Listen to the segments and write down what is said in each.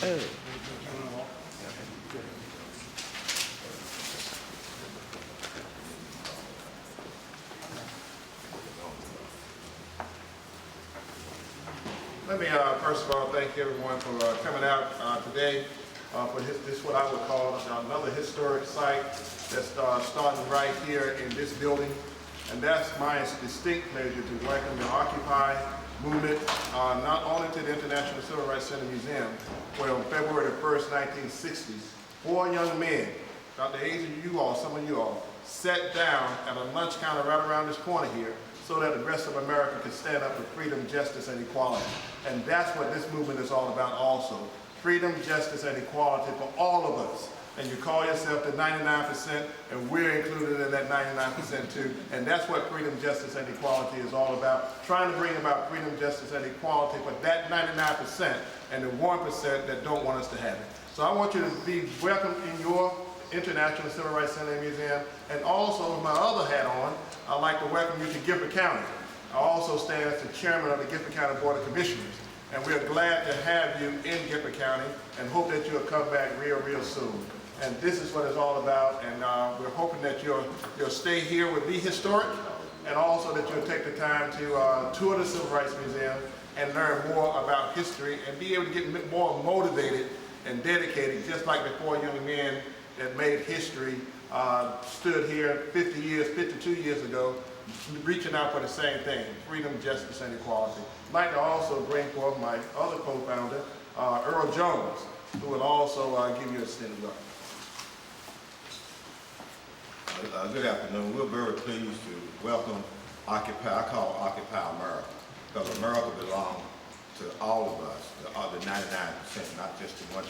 Let me first of all thank everyone for coming out today for this what I would call another historic site that's starting right here in this building. And that's my distinct pleasure to welcome the Occupy movement not only to the International Civil Rights Center Museum, where on February the 1st, 1960, 4 young men, about the age of you all, some of you all, sat down at a lunch counter right around this corner here so that the rest of America could stand up for freedom, justice, and equality. And that's what this movement is all about also. Freedom, justice, and equality for all of us. And you call yourself the 99%, and we're included in that 99% too. And that's what freedom, justice, and equality is all about. Trying to bring about freedom, justice, and equality for that 99% and the 1% that don't want us to have it. So I want you to be welcome in your International Civil Rights Center Museum. And also with my other hat on, I'd like to welcome you to Gifford County. I also stand as the chairman of the Gifford County Board of Commissioners. And we're glad to have you in Gifford County and hope that you'll come back real soon. And this is what it's all about, and we're hoping that your stay here will be historic, and also that you'll take the time to tour the Civil Rights Museum and learn more about history and be able to get more motivated and dedicated, just like the 4 young men that made history stood here 52 years ago, reaching out for the same thing, freedom, justice, and equality. I'd like to also bring forth my other co-founder, Earl Jones, who will also give you a extended welcome. Good afternoon. We're very pleased to welcome Occupy. I call it Occupy America, because America belongs to all of us, the 99%, not just the 1%.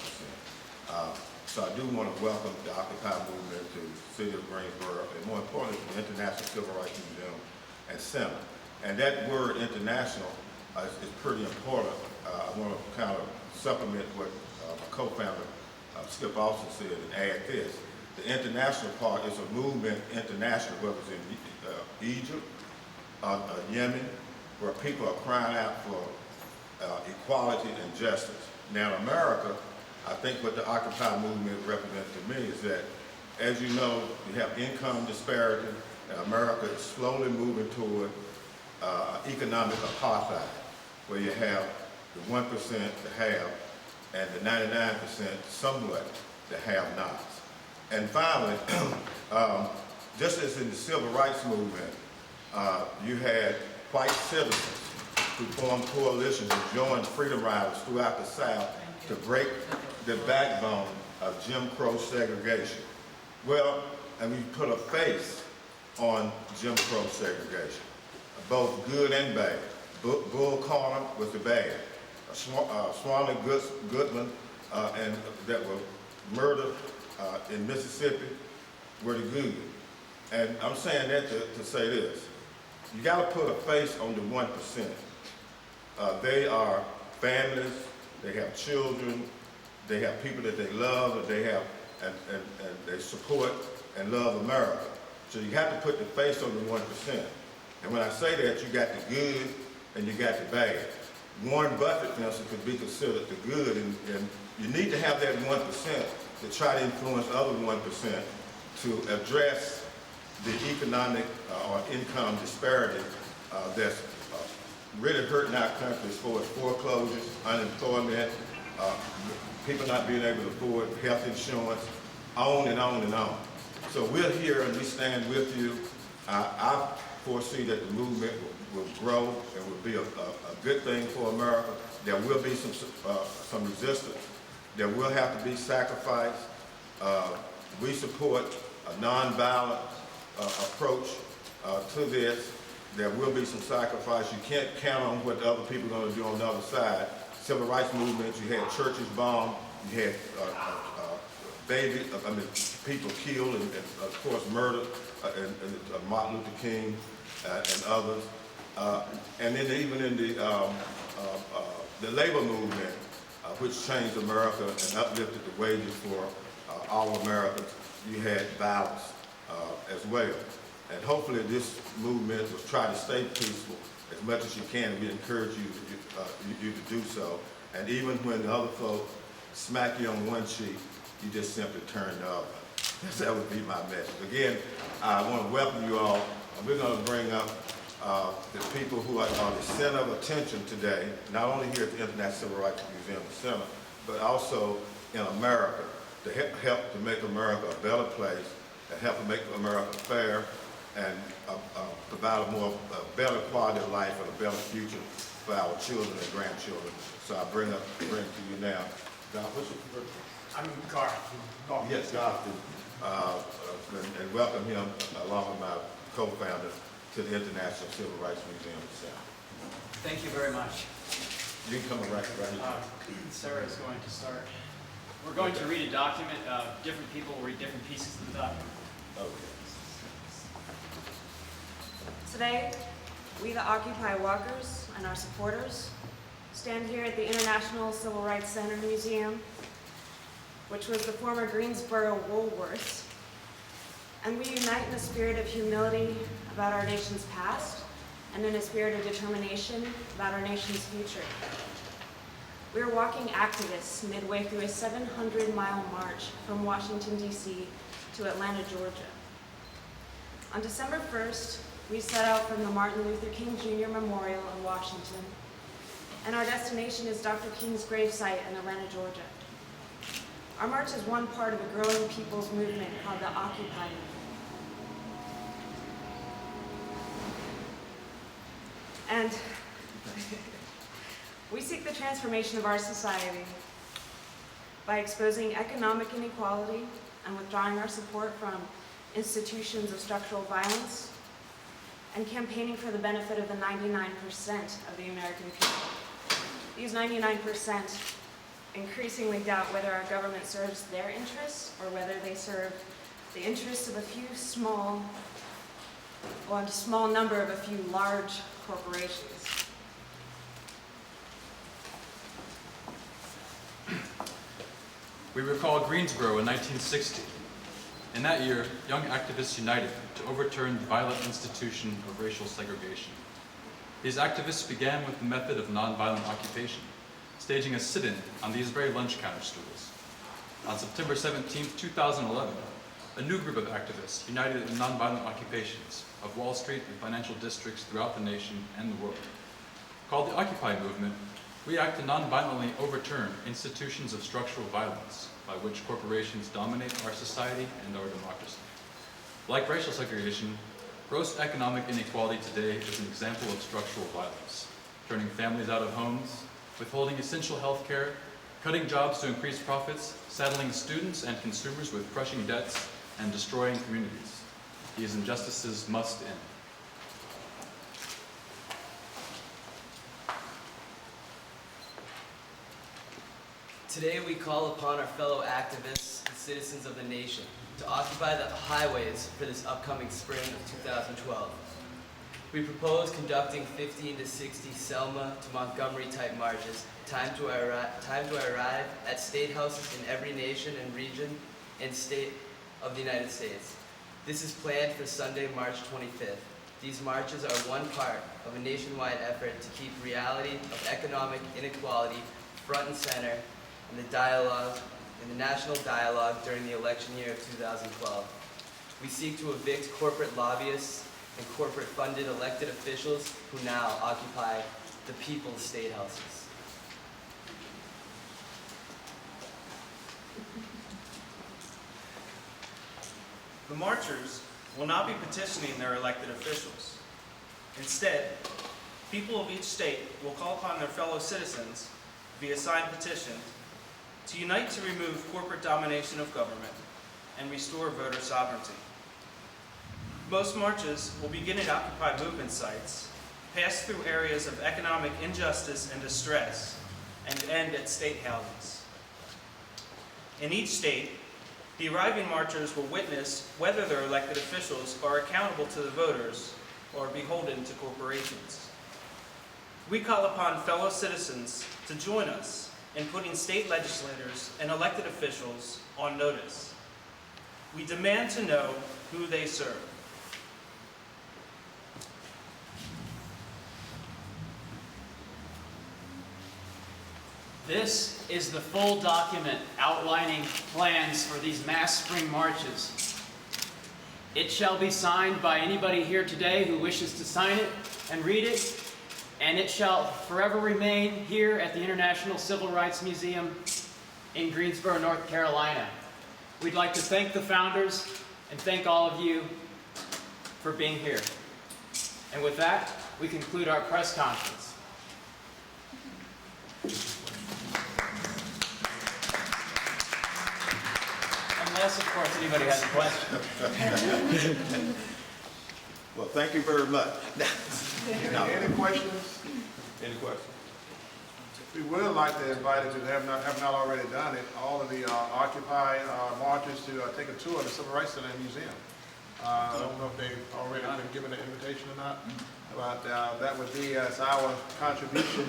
So I do want to welcome the Occupy movement to the city of Greensboro, and more importantly, to the International Civil Rights Museum and Center. And that word international is pretty important. I want to kind of supplement what my co-founder, Skip Austin, said and add this. The international part is a movement international, whether it's in Egypt, Yemen, where people are crying out for equality and justice. Now in America, I think what the Occupy movement represents to me is that, as you know, you have income disparity, and America is slowly moving toward economic apartheid, where you have the 1% the have, and the 99% somewhat the have-nots. And finally, just as in the civil rights movement, you had white citizens who formed coalitions and joined freedom riders throughout the South to break the backbone of Jim Crow segregation. Well, and we put a face on Jim Crow segregation, both good and bad. Bull Corner was the bad. Swanley Goodman and that were murdered in Mississippi were the good. And I'm saying that to say this. You got to put a face on the 1%. They are families, they have children, they have people that they love, that they have, and they support and love America. So you have to put the face on the 1%. And when I say that, you got the good and you got the bad. Warren Buffett, for instance, could be considered the good, and you need to have that 1% to try to influence other 1% to address the economic or income disparity that's really hurting our country as far as foreclosures, unemployment, people not being able to afford health insurance, on and on and on. So we're here and we stand with you. I foresee that the movement will grow and will be a good thing for America. There will be some resistance. There will have to be sacrifice. We support a nonviolent approach to this. There will be some sacrifice. You can't count on what the other people are going to do on the other side. Civil rights movements, you had churches bombed, you had people killed and of course murdered, and Martin Luther King and others. And then even in the labor movement, which changed America and uplifted the wages for all Americans, you had violence as well. And hopefully this movement will try to stay peaceful as much as you can. We encourage you to do so. And even when the other folks smack you on one cheek, you just simply turn the other. That would be my message. Again, I want to welcome you all. We're going to bring up the people who are the center of attention today, not only here at the International Civil Rights Museum Center, but also in America, to help to make America a better place, and help to make America fair, and provide a better quality of life and a better future for our children and grandchildren. So I bring to you now, Garth, what's your first name? I'm Garth. Yes, Garth, and welcome him along with my co-founder to the International Civil Rights Museum Center. Thank you very much. You can come right here. Sarah is going to start. We're going to read a document. Different people will read different pieces of the document. Okay. Today, we the Occupy walkers and our supporters stand here at the International Civil Rights Center Museum, which was the former Greensboro Woolworths, and we unite in a spirit of humility about our nation's past and in a spirit of determination about our nation's future. We are walking activists midway through a 700-mile march from Washington, D.C. to Atlanta, Georgia. On December 1st, we set out from the Martin Luther King Jr. Memorial in Washington, and our destination is Dr. King's gravesite in Atlanta, Georgia. Our march is one part of a growing people's movement called the Occupy movement. And we seek the transformation of our society by exposing economic inequality and withdrawing our support from institutions of structural violence, and campaigning for the benefit of the 99% of the American people. These 99% increasingly doubt whether our government serves their interests or whether they serve the interests of a small number of a few large corporations. We recall Greensboro in 1960. In that year, young activists united to overturn the violent institution of racial segregation. These activists began with the method of nonviolent occupation, staging a sit-in on these very lunch counter stools. On September 17, 2011, a new group of activists united in nonviolent occupations of Wall Street and financial districts throughout the nation and the world. Called the Occupy movement, we act to nonviolently overturn institutions of structural violence by which corporations dominate our society and our democracy. Like racial segregation, gross economic inequality today is an example of structural violence, turning families out of homes, withholding essential health care, cutting jobs to increase profits, saddling students and consumers with crushing debts, and destroying communities. These injustices must end. Today we call upon our fellow activists and citizens of the nation to occupy the highways for this upcoming spring of 2012. We propose conducting 15 to 60 Selma to Montgomery type marches, time to arrive at state houses in every nation and region and state of the United States. This is planned for Sunday, March 25th. These marches are one part of a nationwide effort to keep reality of economic inequality front and center in the national dialogue during the election year of 2012. We seek to evict corporate lobbyists and corporate-funded elected officials who now occupy the people's state houses. The marchers will not be petitioning their elected officials. Instead, people of each state will call upon their fellow citizens via signed petition to unite to remove corporate domination of government and restore voter sovereignty. Most marches will begin at Occupy movement sites, pass through areas of economic injustice and distress, and end at state houses. In each state, the arriving marchers will witness whether their elected officials are accountable to the voters or beholden to corporations. We call upon fellow citizens to join us in putting state legislators and elected officials on notice. We demand to know who they serve. This is the full document outlining plans for these mass spring marches. It shall be signed by anybody here today who wishes to sign it and read it, and it shall forever remain here at the International Civil Rights Museum in Greensboro, North Carolina. We'd like to thank the founders and thank all of you for being here. And with that, we conclude our press conference. Unless, of course, anybody has a question. Well, thank you very much. Any questions? Any questions? We would like to invite you, to have not already done it, all of the Occupy marchers to take a tour of the Civil Rights Center and Museum. I don't know if they've already been given an invitation or not, but that would be as our contribution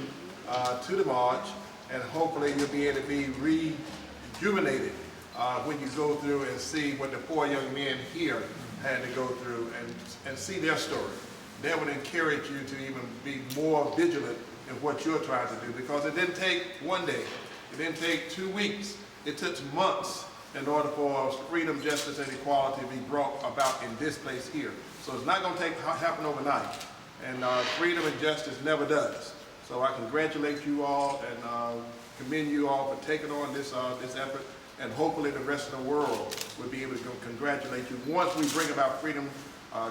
to the march, and hopefully you'll be able to be rejuvenated when you go through and see what the four young men here had to go through and see their story. That would encourage you to even be more vigilant in what you're trying to do, because it didn't take one day, it didn't take 2 weeks, it took months in order for freedom, justice, and equality to be brought about in this place here. So it's not going to happen overnight, and freedom and justice never does. So I congratulate you all and commend you all for taking on this effort, and hopefully the rest of the world will be able to congratulate you once we bring about freedom,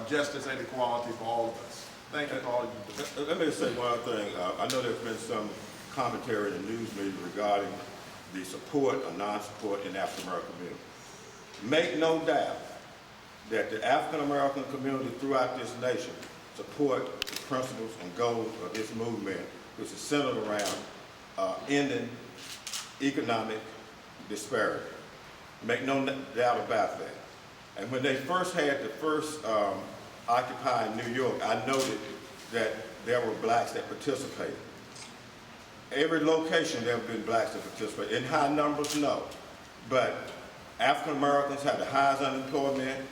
justice, and equality for all of us. Thank you for all you do. Let me just say one other thing. I know there's been some commentary in the news media regarding the support or non-support in the African American community. Make no doubt that the African American community throughout this nation support the principles and goals of this movement, which is centered around ending economic disparity. Make no doubt about that. And when they first had the first Occupy in New York, I noted that there were blacks that participated. Every location there have been blacks that participate. In high numbers, no. But African Americans have the highest unemployment,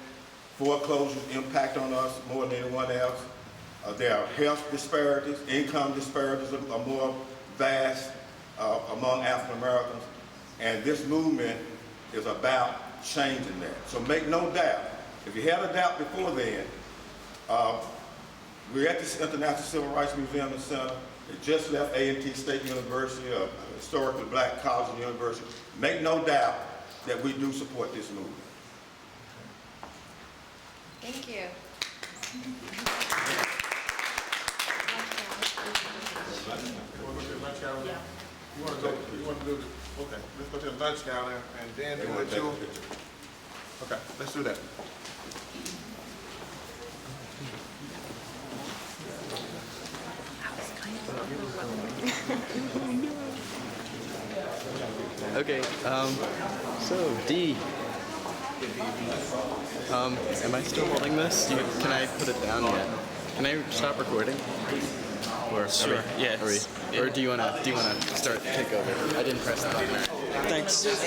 foreclosures impact on us more than anyone else. There are health disparities, income disparities are more vast among African Americans. And this movement is about changing that. So make no doubt, if you had a doubt before then, we're at the International Civil Rights Museum and Center. It just left A&T State University, a historically black college and university. Make no doubt that we do support this movement. Thank you. You want to go to the lunch counter? Yeah. You want to do the, okay, let's go to the lunch counter and then do what you. Okay, let's do that. Okay, so D. Am I still holding this? Can I put it down yet? Can I stop recording? Or Sure, yes. Or do you wanna start take over? I didn't press the button. Thanks.